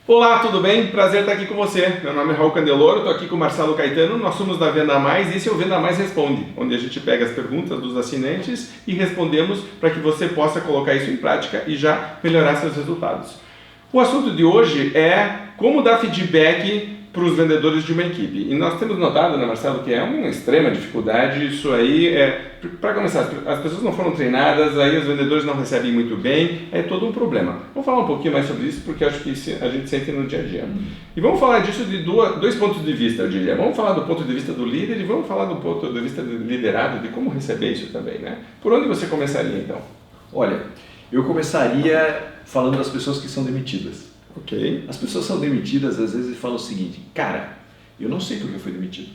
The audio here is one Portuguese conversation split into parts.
Olá, tudo bem? Prazer estar aqui com você. Meu nome é Raul Candeloro, estou aqui com o Marcelo Caetano, nós somos da Venda Mais e esse é o Venda Mais Responde, onde a gente pega as perguntas dos assinantes e respondemos para que você possa colocar isso em prática e já melhorar seus resultados. O assunto de hoje é como dar feedback para os vendedores de uma equipe. E nós temos notado, né, Marcelo, que é uma extrema dificuldade. Isso aí para começar, as pessoas não foram treinadas, aí os vendedores não recebem muito bem, é todo um problema. Vamos falar um pouquinho mais sobre isso, porque acho que a gente sente no dia a dia. E vamos falar disso de dois pontos de vista, eu diria. Vamos falar do ponto de vista do líder e vamos falar do ponto de vista do liderado, de como receber isso também, né? Por onde você começaria, então? Olha, eu começaria falando das pessoas que são demitidas. Ok. As pessoas são demitidas, às vezes, e falam o seguinte: cara, eu não sei por que foi demitido.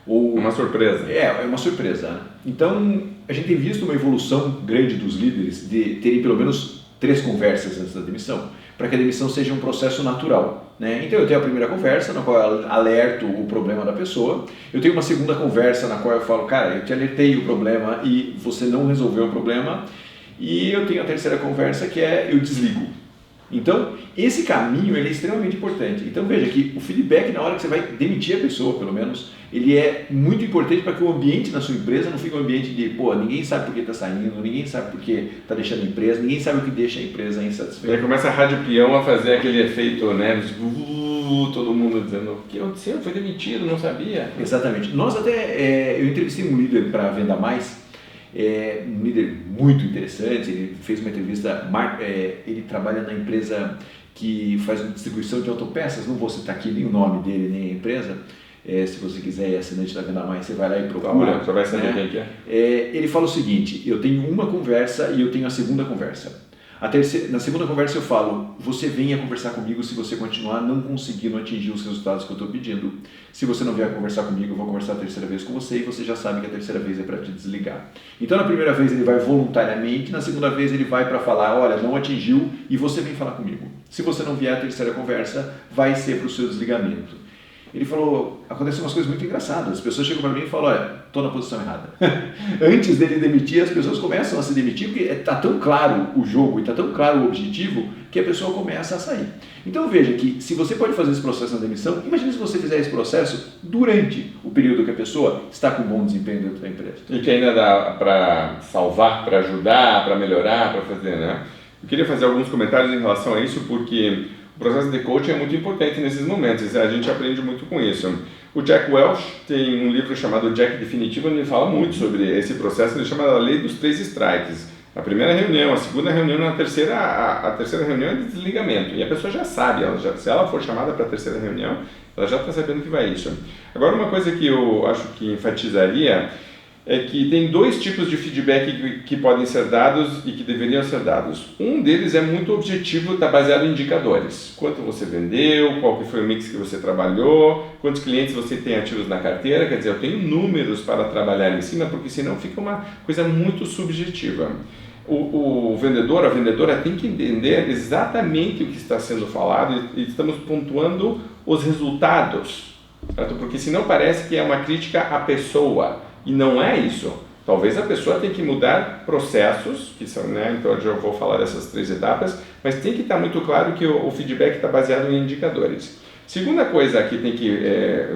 Ou uma surpresa. É uma surpresa, né? Então, a gente tem visto uma evolução grande dos líderes de terem pelo menos 3 conversas antes da demissão, para que a demissão seja um processo natural, né? Então, eu tenho a primeira conversa, na qual eu alerto o problema da pessoa. Eu tenho uma segunda conversa, na qual eu falo: cara, eu te alertei o problema e você não resolveu o problema. E eu tenho a terceira conversa, que é eu desligo. Então, esse caminho ele é extremamente importante. Então, veja que o feedback, na hora que você vai demitir a pessoa, pelo menos, ele é muito importante para que o ambiente na sua empresa não fique um ambiente de, ninguém sabe por que está saindo, ninguém sabe por que está deixando a empresa, ninguém sabe o que deixa a empresa insatisfeita. Aí começa a rádio peão a fazer aquele efeito, né? Todo mundo dizendo: o que aconteceu? Foi demitido, não sabia. Exatamente. Nós até, eu entrevistei um líder para a Venda Mais, um líder muito interessante. Ele fez uma entrevista, ele trabalha na empresa que faz uma distribuição de autopeças, não vou citar aqui nem o nome dele, nem a empresa. Se você quiser, é assinante da Venda Mais, você vai lá e procura. Você vai saber quem que é. Ele fala o seguinte: eu tenho uma conversa e eu tenho a segunda conversa. Na segunda conversa eu falo: você venha conversar comigo se você continuar não conseguindo atingir os resultados que eu estou pedindo. Se você não vier conversar comigo, eu vou conversar a terceira vez com você e você já sabe que a terceira vez é para te desligar. Então, na primeira vez ele vai voluntariamente, na segunda vez ele vai para falar: olha, não atingiu e você vem falar comigo. Se você não vier, a terceira conversa vai ser para o seu desligamento. Ele falou: acontecem umas coisas muito engraçadas. As pessoas chegam para mim e falam: olha, estou na posição errada. Antes dele demitir, as pessoas começam a se demitir porque está tão claro o jogo e está tão claro o objetivo que a pessoa começa a sair. Então veja que se você pode fazer esse processo na demissão, imagine se você fizer esse processo durante o período que a pessoa está com bom desempenho dentro da empresa. E que ainda dá para salvar, para ajudar, para melhorar, para fazer, né? Eu queria fazer alguns comentários em relação a isso, porque o processo de coaching é muito importante nesses momentos, a gente aprende muito com isso. O Jack Welch tem um livro chamado Jack Definitivo, onde ele fala muito sobre esse processo, ele chama a lei dos 3 strikes. A primeira reunião, a segunda reunião, a terceira reunião é de desligamento. E a pessoa já sabe, se ela for chamada para a terceira reunião, ela já está sabendo que vai isso. Agora, uma coisa que eu acho que enfatizaria é que tem 2 tipos de feedback que podem ser dados e que deveriam ser dados. Um deles é muito objetivo, está baseado em indicadores. Quanto você vendeu, qual que foi o mix que você trabalhou, quantos clientes você tem ativos na carteira. Quer dizer, eu tenho números para trabalhar em cima, porque senão fica uma coisa muito subjetiva. O vendedor, a vendedora tem que entender exatamente o que está sendo falado e estamos pontuando os resultados, certo? Porque senão parece que é uma crítica à pessoa. E não é isso. Talvez a pessoa tenha que mudar processos, que são, né? Então eu já vou falar dessas 3 etapas, mas tem que estar muito claro que o feedback está baseado em indicadores. Segunda coisa que tem que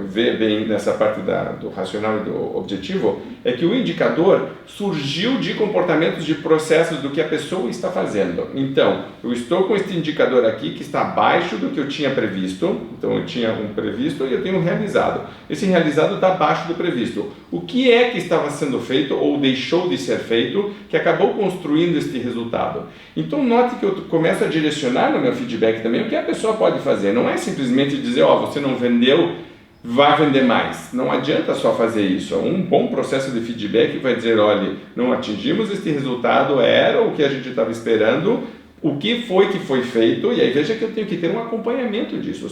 ver bem nessa parte do racional e do objetivo é que o indicador surgiu de comportamentos de processos do que a pessoa está fazendo. Então, eu estou com este indicador aqui que está abaixo do que eu tinha previsto. Então, eu tinha um previsto e eu tenho um realizado. Esse realizado está abaixo do previsto. O que é que estava sendo feito ou deixou de ser feito que acabou construindo este resultado? Então, note que eu começo a direcionar no meu feedback também o que a pessoa pode fazer. Não é simplesmente dizer: você não vendeu, vai vender mais. Não adianta só fazer isso. Um bom processo de feedback vai dizer: olha, não atingimos este resultado, era o que a gente estava esperando, o que foi feito, e aí veja que eu tenho que ter um acompanhamento disso.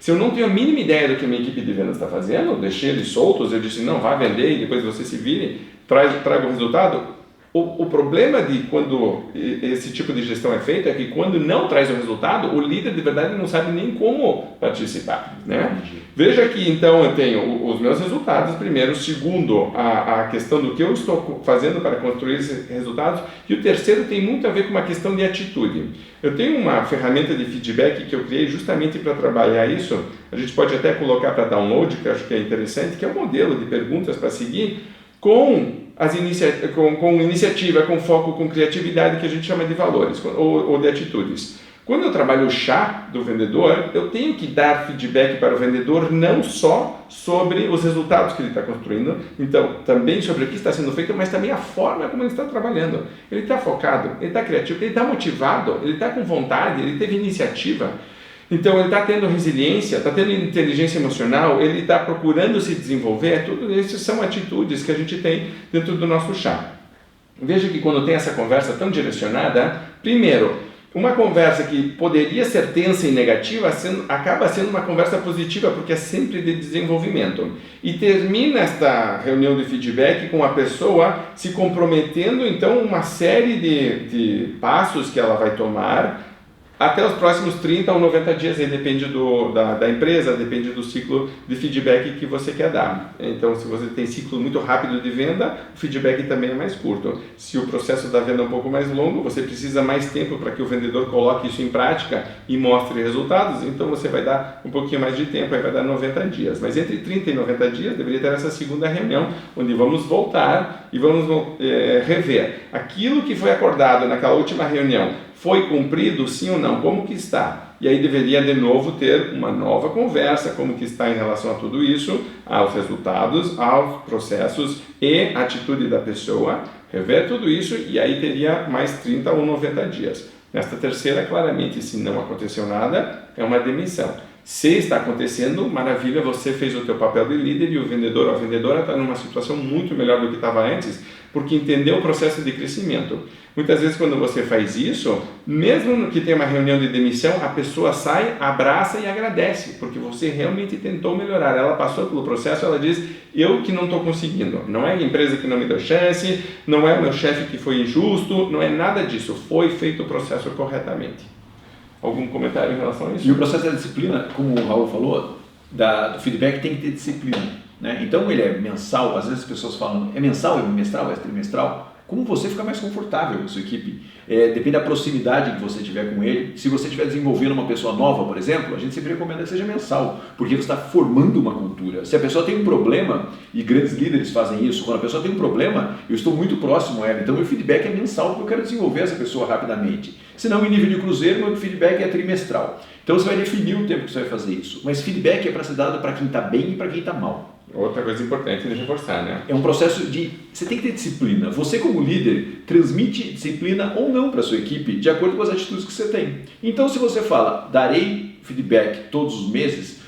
Se eu não tenho a mínima ideia do que a minha equipe de vendas está fazendo, eu deixei eles soltos, eu disse: não, vá vender e depois você se vire, traga o resultado. O problema de quando esse tipo de gestão é feito é que quando não traz o resultado, o líder de verdade não sabe nem como participar, né? Veja que então eu tenho os meus resultados primeiro, segundo a questão do que eu estou fazendo para construir esses resultados, e o terceiro tem muito a ver com uma questão de atitude. Eu tenho uma ferramenta de feedback que eu criei justamente para trabalhar isso, a gente pode até colocar para download, que eu acho que é interessante, que é um modelo de perguntas para seguir com iniciativa, com foco, com criatividade, que a gente chama de valores ou de atitudes. Quando eu trabalho o chá do vendedor, eu tenho que dar feedback para o vendedor não só sobre os resultados que ele está construindo, então também sobre o que está sendo feito, mas também a forma como ele está trabalhando. Ele está focado, ele está criativo, ele está motivado, ele está com vontade, ele teve iniciativa. Então ele está tendo resiliência, está tendo inteligência emocional, ele está procurando se desenvolver, tudo isso são atitudes que a gente tem dentro do nosso chá. Veja que quando tem essa conversa tão direcionada, primeiro, uma conversa que poderia ser tensa e negativa acaba sendo uma conversa positiva, porque é sempre de desenvolvimento. E termina esta reunião de feedback com a pessoa se comprometendo, então, uma série de passos que ela vai tomar até os próximos 30 ou 90 dias, aí depende da empresa, depende do ciclo de feedback que você quer dar. Então, se você tem ciclo muito rápido de venda, o feedback também é mais curto. Se o processo da venda é um pouco mais longo, você precisa mais tempo para que o vendedor coloque isso em prática e mostre resultados, então você vai dar um pouquinho mais de tempo, aí vai dar 90 dias. Mas entre 30 e 90 dias, deveria ter essa segunda reunião, onde vamos voltar e vamos rever aquilo que foi acordado naquela última reunião. Foi cumprido, sim ou não? Como que está? E aí deveria de novo ter uma nova conversa, como que está em relação a tudo isso, aos resultados, aos processos e atitude da pessoa, rever tudo isso e aí teria mais 30 ou 90 dias. Nesta terceira, claramente, se não aconteceu nada, é uma demissão. Se está acontecendo, maravilha, você fez o teu papel de líder e o vendedor ou a vendedora está numa situação muito melhor do que estava antes, porque entendeu o processo de crescimento. Muitas vezes quando você faz isso, mesmo que tenha uma reunião de demissão, a pessoa sai, abraça e agradece, porque você realmente tentou melhorar. Ela passou pelo processo, ela diz, eu que não estou conseguindo. Não é a empresa que não me deu chance, não é o meu chefe que foi injusto, não é nada disso. Foi feito o processo corretamente. Algum comentário em relação a isso? E o processo da disciplina, como o Raul falou, do feedback tem que ter disciplina, né? Então ele é mensal, às vezes as pessoas falam, é mensal, é bimestral, é trimestral? Como você fica mais confortável com a sua equipe. Depende da proximidade que você tiver com ele. Se você estiver desenvolvendo uma pessoa nova, por exemplo, a gente sempre recomenda que seja mensal, porque você está formando uma cultura. Se a pessoa tem um problema, e grandes líderes fazem isso, quando a pessoa tem um problema, eu estou muito próximo a ela, então meu feedback é mensal, porque eu quero desenvolver essa pessoa rapidamente. Se não, em nível de cruzeiro, meu feedback é trimestral. Então você vai definir o tempo que você vai fazer isso. Mas feedback é para ser dado para quem está bem e para quem está mal. Outra coisa importante de reforçar, né? É um processo de... Você tem que ter disciplina. Você, como líder, transmite disciplina ou não para a sua equipe, de acordo com as atitudes que você tem. Então, se você fala, darei feedback todos os meses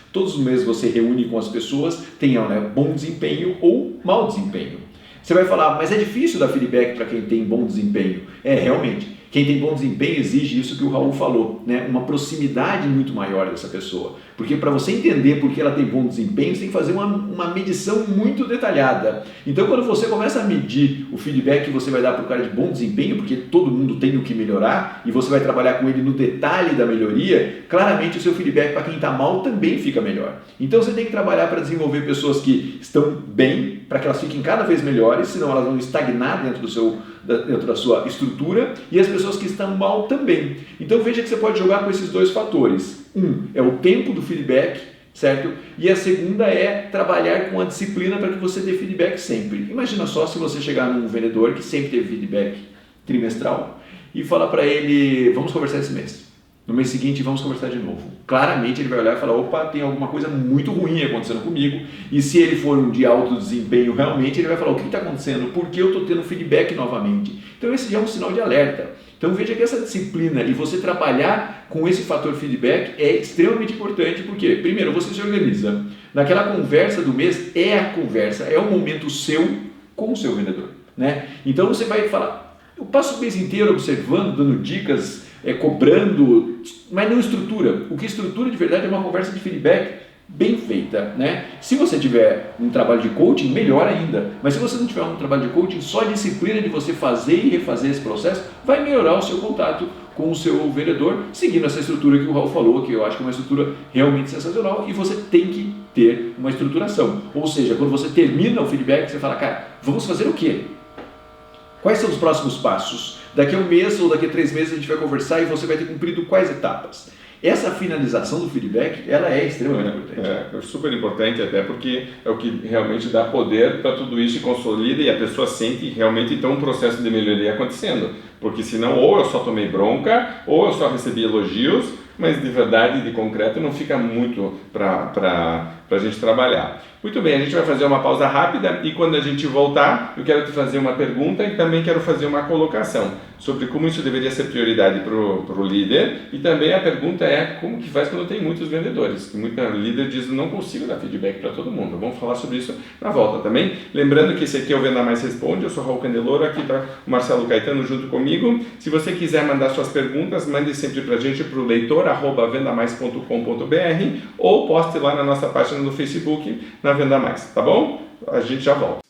você reúne com as pessoas, tenham, né, bom desempenho ou mau desempenho. Você vai falar, mas é difícil dar feedback para quem tem bom desempenho. Realmente. Quem tem bom desempenho exige isso que o Raul falou, né? Uma proximidade muito maior dessa pessoa. Porque para você entender por que ela tem bom desempenho, você tem que fazer uma medição muito detalhada. Então, quando você começa a medir o feedback que você vai dar para o cara de bom desempenho, porque todo mundo tem o que melhorar, e você vai trabalhar com ele no detalhe da melhoria, claramente o seu feedback para quem está mal também fica melhor. Então, você tem que trabalhar para desenvolver pessoas que estão bem, para que elas fiquem cada vez melhores, senão elas vão estagnar dentro da sua estrutura, e as pessoas que estão mal também. Então veja que você pode jogar com esses dois fatores. É o tempo do feedback, certo? E a segunda é trabalhar com a disciplina para que você dê feedback sempre. Imagina só se você chegar num vendedor que sempre teve feedback trimestral e falar para ele, vamos conversar esse mês. No mês seguinte vamos conversar de novo. Claramente ele vai olhar e falar, opa, tem alguma coisa muito ruim acontecendo comigo. E se ele for um de alto desempenho realmente, ele vai falar, o que está acontecendo? Por que eu estou tendo feedback novamente? Então esse já é um sinal de alerta. Então veja que essa disciplina e você trabalhar com esse fator feedback é extremamente importante, porque primeiro você se organiza. Naquela conversa do mês é a conversa, é o momento seu com o seu vendedor, né? Então você vai falar, eu passo o mês inteiro observando, dando dicas, cobrando, mas não estrutura. O que estrutura de verdade é uma conversa de feedback bem feita, né? Se você tiver um trabalho de coaching, melhor ainda. Mas se você não tiver um trabalho de coaching, só a disciplina de você fazer e refazer esse processo vai melhorar o seu contato com o seu vendedor, seguindo essa estrutura que o Raul falou, que eu acho que é uma estrutura realmente sensacional, e você tem que ter uma estruturação. Ou seja, quando você termina o feedback, você fala, cara, vamos fazer o quê? Quais são os próximos passos? Daqui a um mês ou daqui a 3 meses a gente vai conversar e você vai ter cumprido quais etapas? Essa finalização do feedback, ela é extremamente importante. É super importante, até porque é o que realmente dá poder para tudo isso e consolida, e a pessoa sente realmente então um processo de melhoria acontecendo. Porque senão ou eu só tomei bronca, ou eu só recebi elogios, mas de verdade, de concreto, não fica muito para a gente trabalhar. Muito bem, a gente vai fazer uma pausa rápida e quando a gente voltar, eu quero te fazer uma pergunta e também quero fazer uma colocação sobre como isso deveria ser prioridade para o líder, e também a pergunta é como que faz quando tem muitos vendedores, que muita líder diz, não consigo dar feedback para todo mundo. Vamos falar sobre isso na volta também. Lembrando que esse aqui é o Venda Mais Responde, eu sou Raul Candeloro, aqui está o Marcelo Caetano junto comigo. Se você quiser mandar suas perguntas, mande sempre para a gente para o leitor@vendamais.com.br ou poste lá na nossa página no Facebook, na Venda Mais, tá bom? A gente já volta.